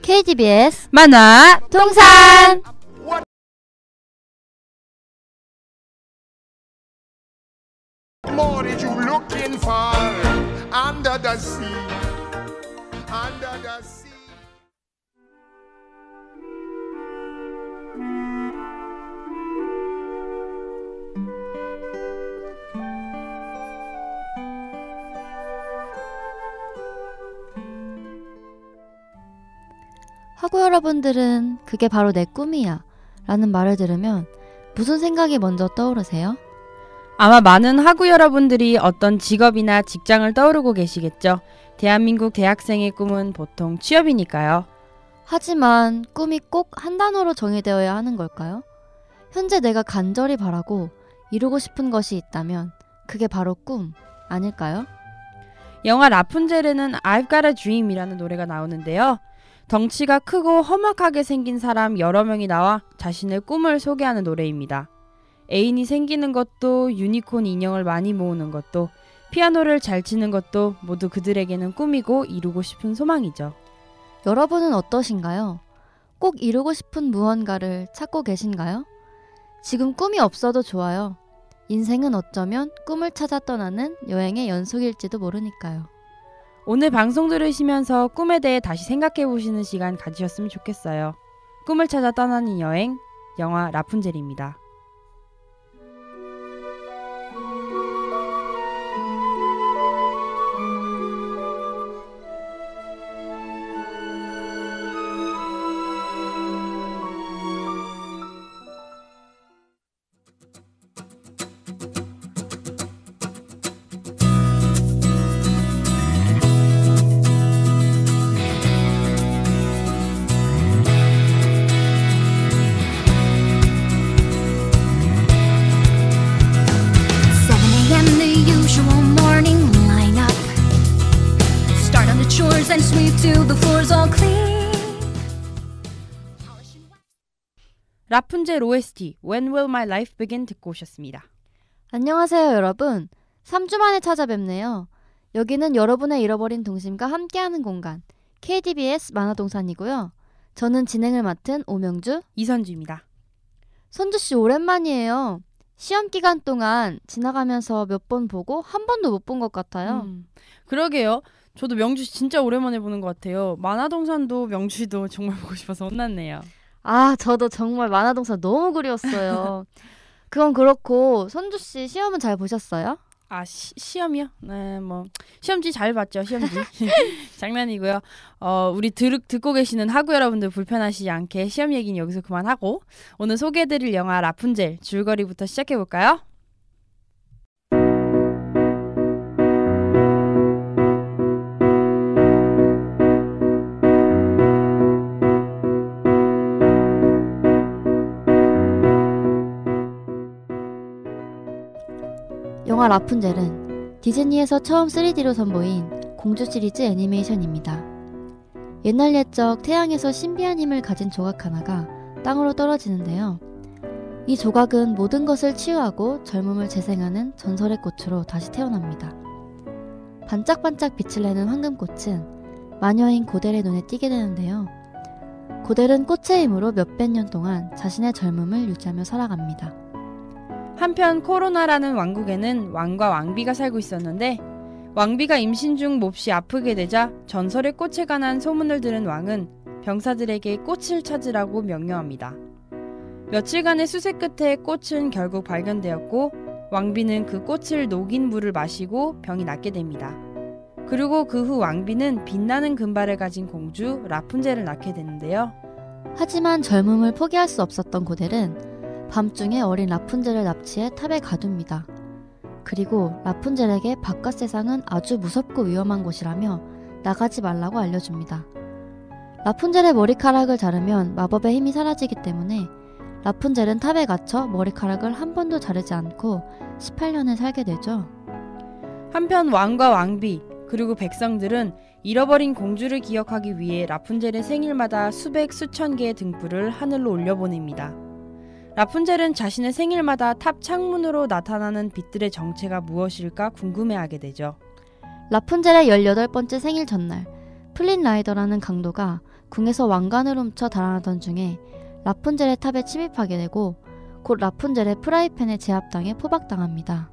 KTBS 만화 동산. What are you looking for under the sea? Under the sea. 하고 여러분들은 그게 바로 내 꿈이야 라는 말을 들으면 무슨 생각이 먼저 떠오르세요? 아마 많은 학우 여러분들이 어떤 직업이나 직장을 떠오르고 계시겠죠. 대한민국 대학생의 꿈은 보통 취업이니까요. 하지만 꿈이 꼭 한 단어로 정의되어야 하는 걸까요? 현재 내가 간절히 바라고 이루고 싶은 것이 있다면 그게 바로 꿈 아닐까요? 영화 라푼젤에는 I've Got a Dream이라는 노래가 나오는데요. 덩치가 크고 험악하게 생긴 사람 여러 명이 나와 자신의 꿈을 소개하는 노래입니다. 애인이 생기는 것도, 유니콘 인형을 많이 모으는 것도, 피아노를 잘 치는 것도 모두 그들에게는 꿈이고 이루고 싶은 소망이죠. 여러분은 어떠신가요? 꼭 이루고 싶은 무언가를 찾고 계신가요? 지금 꿈이 없어도 좋아요. 인생은 어쩌면 꿈을 찾아 떠나는 여행의 연속일지도 모르니까요. 오늘 방송 들으시면서 꿈에 대해 다시 생각해 보시는 시간 가지셨으면 좋겠어요. 꿈을 찾아 떠나는 여행, 영화 라푼젤입니다. and sweep till the floor's all clean. 라푼젤 OST When Will My Life Begin 듣고 오셨습니다. 안녕하세요 여러분. 3주 만에 찾아뵙네요. 여기는 여러분의 잃어버린 동심과 함께하는 공간 KTBS 만화동산이고요. 저는 진행을 맡은 오명주, 이선주입니다. 선주씨 오랜만이에요. 시험 기간 동안 지나가면서 몇 번 보고 한 번도 못 본 것 같아요. 그러게요. 저도 명주씨 진짜 오랜만에 보는 것 같아요. 만화동산도 명주씨도 정말 보고 싶어서 혼났네요. 아, 저도 정말 만화동산 너무 그리웠어요. 그건 그렇고 선주씨 시험은 잘 보셨어요? 아, 시험이요? 네, 뭐 시험지 잘 봤죠. 시험지. 장난이고요. 우리 듣고 계시는 학우 여러분들 불편하시지 않게 시험 얘기는 여기서 그만하고 오늘 소개해드릴 영화 라푼젤 줄거리부터 시작해볼까요? 영화 라푼젤은 디즈니에서 처음 3D로 선보인 공주 시리즈 애니메이션입니다. 옛날 옛적 태양에서 신비한 힘을 가진 조각 하나가 땅으로 떨어지는데요. 이 조각은 모든 것을 치유하고 젊음을 재생하는 전설의 꽃으로 다시 태어납니다. 반짝반짝 빛을 내는 황금꽃은 마녀인 고델의 눈에 띄게 되는데요. 고델은 꽃의 힘으로 몇백 년 동안 자신의 젊음을 유지하며 살아갑니다. 한편 코로나라는 왕국에는 왕과 왕비가 살고 있었는데 왕비가 임신 중 몹시 아프게 되자 전설의 꽃에 관한 소문을 들은 왕은 병사들에게 꽃을 찾으라고 명령합니다. 며칠간의 수색 끝에 꽃은 결국 발견되었고 왕비는 그 꽃을 녹인 물을 마시고 병이 낫게 됩니다. 그리고 그 후 왕비는 빛나는 금발을 가진 공주 라푼젤을 낳게 되는데요. 하지만 젊음을 포기할 수 없었던 고델은 밤중에 어린 라푼젤을 납치해 탑에 가둡니다. 그리고 라푼젤에게 바깥 세상은 아주 무섭고 위험한 곳이라며 나가지 말라고 알려줍니다. 라푼젤의 머리카락을 자르면 마법의 힘이 사라지기 때문에 라푼젤은 탑에 갇혀 머리카락을 한 번도 자르지 않고 18년을 살게 되죠. 한편 왕과 왕비 그리고 백성들은 잃어버린 공주를 기억하기 위해 라푼젤의 생일마다 수백 수천 개의 등불을 하늘로 올려보냅니다. 라푼젤은 자신의 생일마다 탑 창문으로 나타나는 빛들의 정체가 무엇일까 궁금해하게 되죠. 라푼젤의 18번째 생일 전날, 플린 라이더라는 강도가 궁에서 왕관을 훔쳐 달아나던 중에 라푼젤의 탑에 침입하게 되고 곧 라푼젤의 프라이팬에 제압당해 포박당합니다.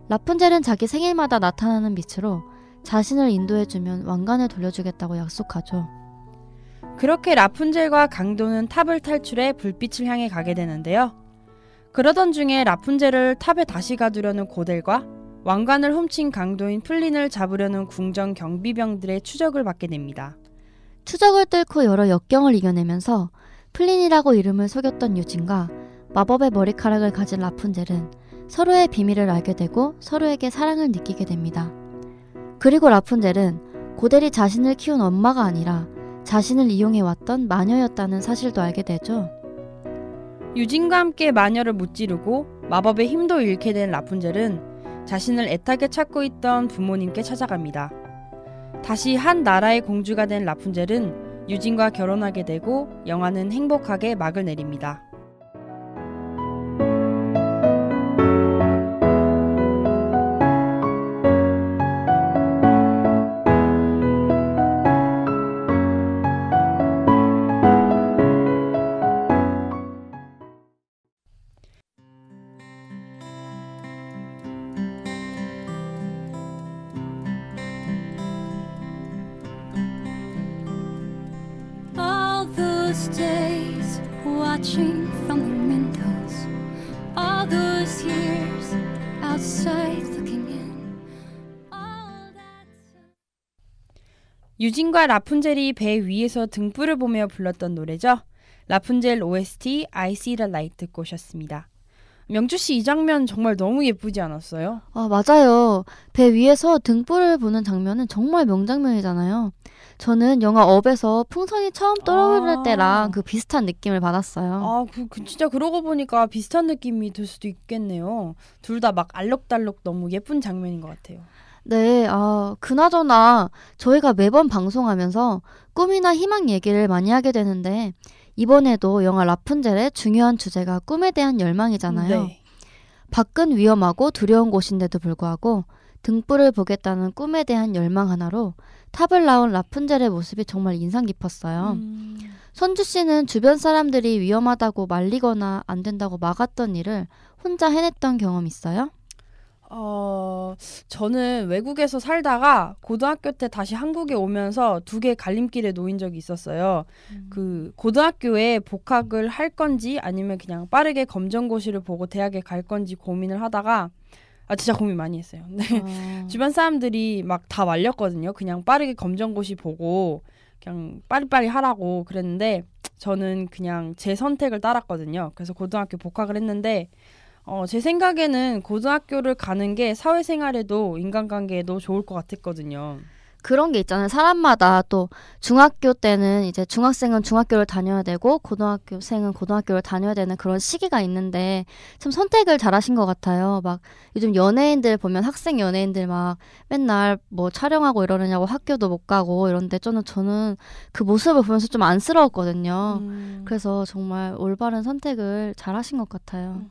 라푼젤은 자기 생일마다 나타나는 빛으로 자신을 인도해주면 왕관을 돌려주겠다고 약속하죠. 그렇게 라푼젤과 강도는 탑을 탈출해 불빛을 향해 가게 되는데요. 그러던 중에 라푼젤을 탑에 다시 가두려는 고델과 왕관을 훔친 강도인 플린을 잡으려는 궁정 경비병들의 추적을 받게 됩니다. 추적을 뚫고 여러 역경을 이겨내면서 플린이라고 이름을 속였던 유진과 마법의 머리카락을 가진 라푼젤은 서로의 비밀을 알게 되고 서로에게 사랑을 느끼게 됩니다. 그리고 라푼젤은 고델이 자신을 키운 엄마가 아니라 자신을 이용해왔던 마녀였다는 사실도 알게 되죠. 유진과 함께 마녀를 무찌르고 마법의 힘도 잃게 된 라푼젤은 자신을 애타게 찾고 있던 부모님께 찾아갑니다. 다시 한 나라의 공주가 된 라푼젤은 유진과 결혼하게 되고 영화는 행복하게 막을 내립니다. All those days watching from the windows, all those years outside looking in, all that. 유진과 라푼젤이 배 위에서 등불을 보며 불렀던 노래죠. 라푼젤 OST I See the Light 듣고 오셨습니다. 명주씨 이 장면 정말 너무 예쁘지 않았어요? 아, 맞아요. 배 위에서 등불을 보는 장면은 정말 명장면이잖아요. 저는 영화 업에서 풍선이 처음 떠오를 때랑 그 비슷한 느낌을 받았어요. 진짜 그러고 보니까 비슷한 느낌이 들 수도 있겠네요. 둘 다 막 알록달록 너무 예쁜 장면인 것 같아요. 네, 그나저나 저희가 매번 방송하면서 꿈이나 희망 얘기를 많이 하게 되는데 이번에도 영화 라푼젤의 중요한 주제가 꿈에 대한 열망이잖아요. 네. 밖은 위험하고 두려운 곳인데도 불구하고 등불을 보겠다는 꿈에 대한 열망 하나로 탑을 나온 라푼젤의 모습이 정말 인상 깊었어요. 선주 씨는 주변 사람들이 위험하다고 말리거나 안 된다고 막았던 일을 혼자 해냈던 경험 있어요? 저는 외국에서 살다가 고등학교 때 다시 한국에 오면서 두 개의 갈림길에 놓인 적이 있었어요. 그 고등학교에 복학을 할 건지 아니면 그냥 빠르게 검정고시를 보고 대학에 갈 건지 고민을 하다가 진짜 고민 많이 했어요. 네. 주변 사람들이 막 다 말렸거든요. 그냥 빠르게 검정고시 보고 그냥 빠리빠리 하라고 그랬는데 저는 그냥 제 선택을 따랐거든요. 그래서 고등학교 복학을 했는데 제 생각에는 고등학교를 가는 게 사회생활에도 인간관계에도 좋을 것 같았거든요. 그런 게 있잖아요. 사람마다 또 중학교 때는 이제 중학생은 중학교를 다녀야 되고 고등학교생은 고등학교를 다녀야 되는 그런 시기가 있는데 참 선택을 잘하신 것 같아요. 막 요즘 연예인들 보면 학생 연예인들 막 맨날 뭐 촬영하고 이러느냐고 학교도 못 가고 이런데 저는 그 모습을 보면서 좀 안쓰러웠거든요. 그래서 정말 올바른 선택을 잘하신 것 같아요.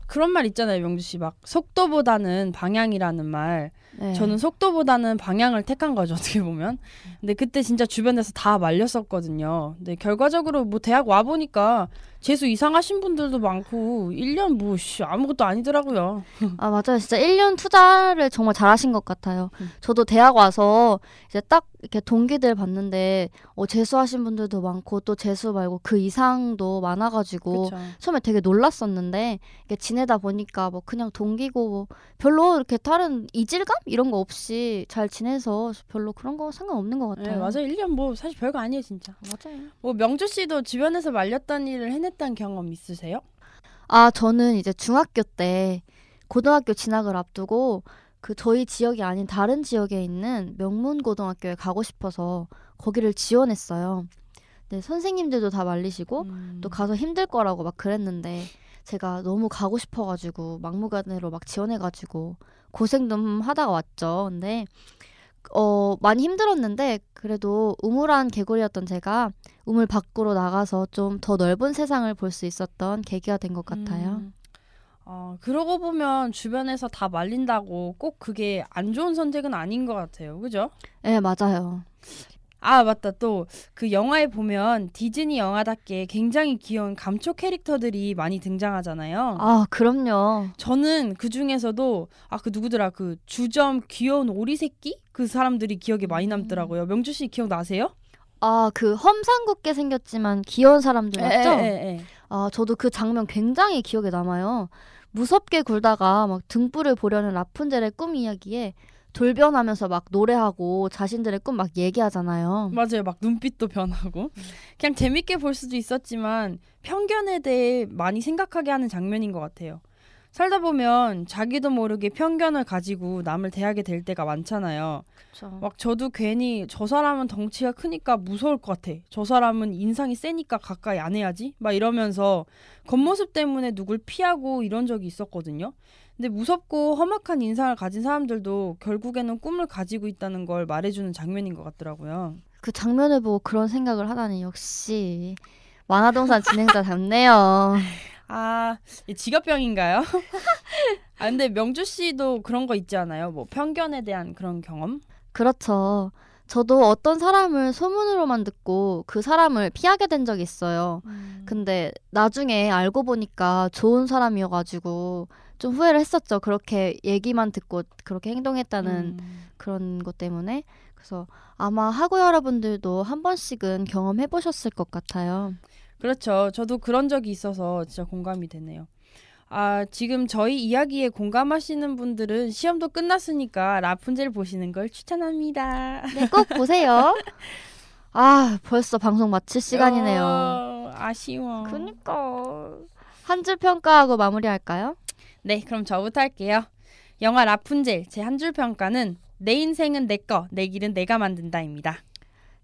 그런 말 있잖아요, 명주 씨. 막 속도보다는 방향이라는 말. 네. 저는 속도보다는 방향을 택한 거죠, 어떻게 보면. 근데 그때 진짜 주변에서 다 말렸었거든요. 근데 결과적으로 뭐 대학 와 보니까 재수 이상하신 분들도 많고 1년 뭐 아무것도 아니더라고요. 맞아요. 진짜 1년 투자를 정말 잘하신 것 같아요. 저도 대학 와서 이제 딱 이렇게 동기들 봤는데 재수하신 분들도 많고 또 재수 말고 그 이상도 많아가지고 그쵸. 처음에 되게 놀랐었는데 이렇게 지내다 보니까 뭐 그냥 동기고 뭐 별로 이렇게 다른 이질감 이런 거 없이 잘 지내서 별로 그런 거 상관없는 것 같아요. 네, 맞아요. 1년 뭐 사실 별거 아니에요, 진짜. 맞아요. 뭐 명주 씨도 주변에서 말렸던 일을 해냈던 경험 있으세요? 저는 이제 중학교 때 고등학교 진학을 앞두고 그 저희 지역이 아닌 다른 지역에 있는 명문고등학교에 가고 싶어서 거기를 지원했어요. 근데 선생님들도 다 말리시고 또 가서 힘들 거라고 막 그랬는데 제가 너무 가고 싶어가지고 막무가내로 막 지원해가지고 고생 좀 하다가 왔죠. 근데 많이 힘들었는데 그래도 우물한 개구리였던 제가 우물 밖으로 나가서 좀 더 넓은 세상을 볼 수 있었던 계기가 된 것 같아요. 그러고 보면 주변에서 다 말린다고 꼭 그게 안 좋은 선택은 아닌 것 같아요. 그죠? 네, 맞아요. 아, 맞다. 또 그 영화에 보면 디즈니 영화답게 굉장히 귀여운 감초 캐릭터들이 많이 등장하잖아요. 아, 그럼요. 저는 그 중에서도 그 누구더라? 그 주점 귀여운 오리 새끼? 그 사람들이 기억에 많이 남더라고요. 명주 씨 기억나세요? 아, 그 험상궂게 생겼지만 귀여운 사람들 맞죠? 에. 저도 그 장면 굉장히 기억에 남아요. 무섭게 굴다가 막 등불을 보려는 라푼젤의 꿈 이야기에 돌변하면서 막 노래하고 자신들의 꿈 막 얘기하잖아요. 맞아요. 막 눈빛도 변하고. 그냥 재밌게 볼 수도 있었지만 편견에 대해 많이 생각하게 하는 장면인 것 같아요. 살다 보면 자기도 모르게 편견을 가지고 남을 대하게 될 때가 많잖아요. 그쵸. 막 저도 괜히 저 사람은 덩치가 크니까 무서울 것 같아. 저 사람은 인상이 세니까 가까이 안 해야지. 막 이러면서 겉모습 때문에 누굴 피하고 이런 적이 있었거든요. 근데 무섭고 험악한 인상을 가진 사람들도 결국에는 꿈을 가지고 있다는 걸 말해주는 장면인 것 같더라고요. 그 장면을 보고 그런 생각을 하다니 역시 만화동산 진행자답네요. 이 직업병인가요? 근데 명주 씨도 그런 거 있지 않아요? 뭐 편견에 대한 그런 경험? 그렇죠. 저도 어떤 사람을 소문으로만 듣고 그 사람을 피하게 된 적이 있어요. 근데 나중에 알고 보니까 좋은 사람이어가지고 좀 후회를 했었죠. 그렇게 얘기만 듣고 그렇게 행동했다는 그런 것 때문에. 그래서 아마 학우 여러분들도 한 번씩은 경험해보셨을 것 같아요. 그렇죠. 저도 그런 적이 있어서 진짜 공감이 되네요. 지금 저희 이야기에 공감하시는 분들은 시험도 끝났으니까 라푼젤 보시는 걸 추천합니다. 네, 꼭 보세요. 벌써 방송 마칠 시간이네요. 아쉬워. 그니까 한 줄 평가하고 마무리할까요? 네, 그럼 저부터 할게요. 영화 라푼젤 제 한 줄 평가는 내 인생은 내 거, 내 길은 내가 만든다입니다.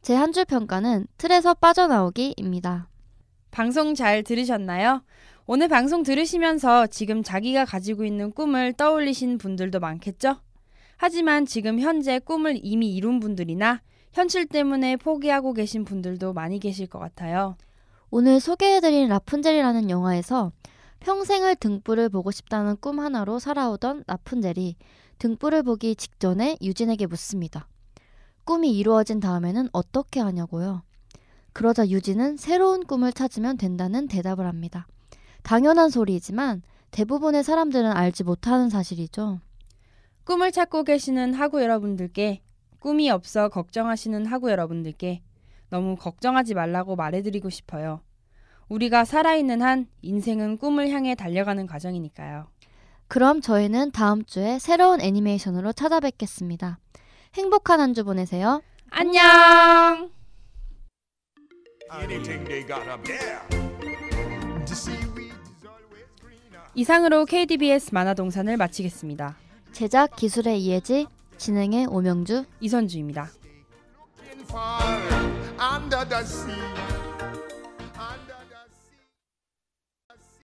제 한 줄 평가는 틀에서 빠져나오기입니다. 방송 잘 들으셨나요? 오늘 방송 들으시면서 지금 자기가 가지고 있는 꿈을 떠올리신 분들도 많겠죠? 하지만 지금 현재 꿈을 이미 이룬 분들이나 현실 때문에 포기하고 계신 분들도 많이 계실 것 같아요. 오늘 소개해드린 라푼젤이라는 영화에서 평생을 등불을 보고 싶다는 꿈 하나로 살아오던 라푼젤이 등불을 보기 직전에 유진에게 묻습니다. 꿈이 이루어진 다음에는 어떻게 하냐고요? 그러자 유진은 새로운 꿈을 찾으면 된다는 대답을 합니다. 당연한 소리이지만 대부분의 사람들은 알지 못하는 사실이죠. 꿈을 찾고 계시는 학우 여러분들께, 꿈이 없어 걱정하시는 학우 여러분들께 너무 걱정하지 말라고 말해드리고 싶어요. 우리가 살아있는 한 인생은 꿈을 향해 달려가는 과정이니까요. 그럼 저희는 다음 주에 새로운 애니메이션으로 찾아뵙겠습니다. 행복한 한 주 보내세요. 안녕! Anything they got up there. To see weeds is always greener. 이상으로 KDBS 만화동산을 마치겠습니다. 제작 기술의 이혜지, 진행의 오명주, 이선주입니다. Looking far under the sea.